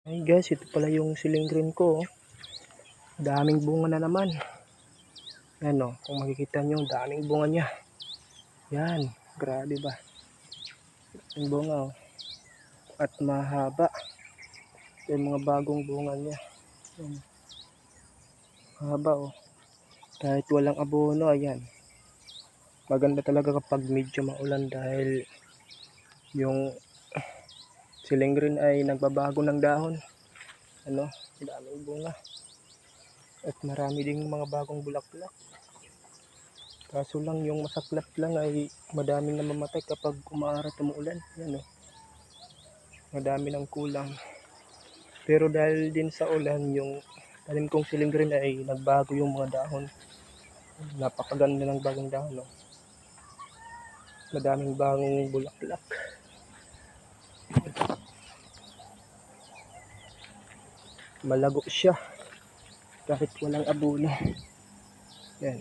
Ay guys, ito pala yung ceiling green ko. Daming bunga na naman. Yan o, kung makikita nyo, daming bunga niya. Yan, grabe ba. Yung bunga o. At mahaba. Yung mga bagong bunga niya. Yan. Haba o. Kahit walang abono, ayan. Maganda talaga kapag medyo maulan dahil yung ceiling green ay nagbabago ng dahon. Ano, daming bunga. At marami ding mga bagong bulaklak. Kaso lang yung masaklap lang ay madaming namamatay kapag umaaraw at umuulan. Yan o. Madami ng kulang. Pero dahil din sa ulan, yung tanim kong ceiling green ay nagbago yung mga dahon. Napakaganda ng bagong dahon. No? Madaming bagong bulaklak. Malago siya kahit walang abono. Yan.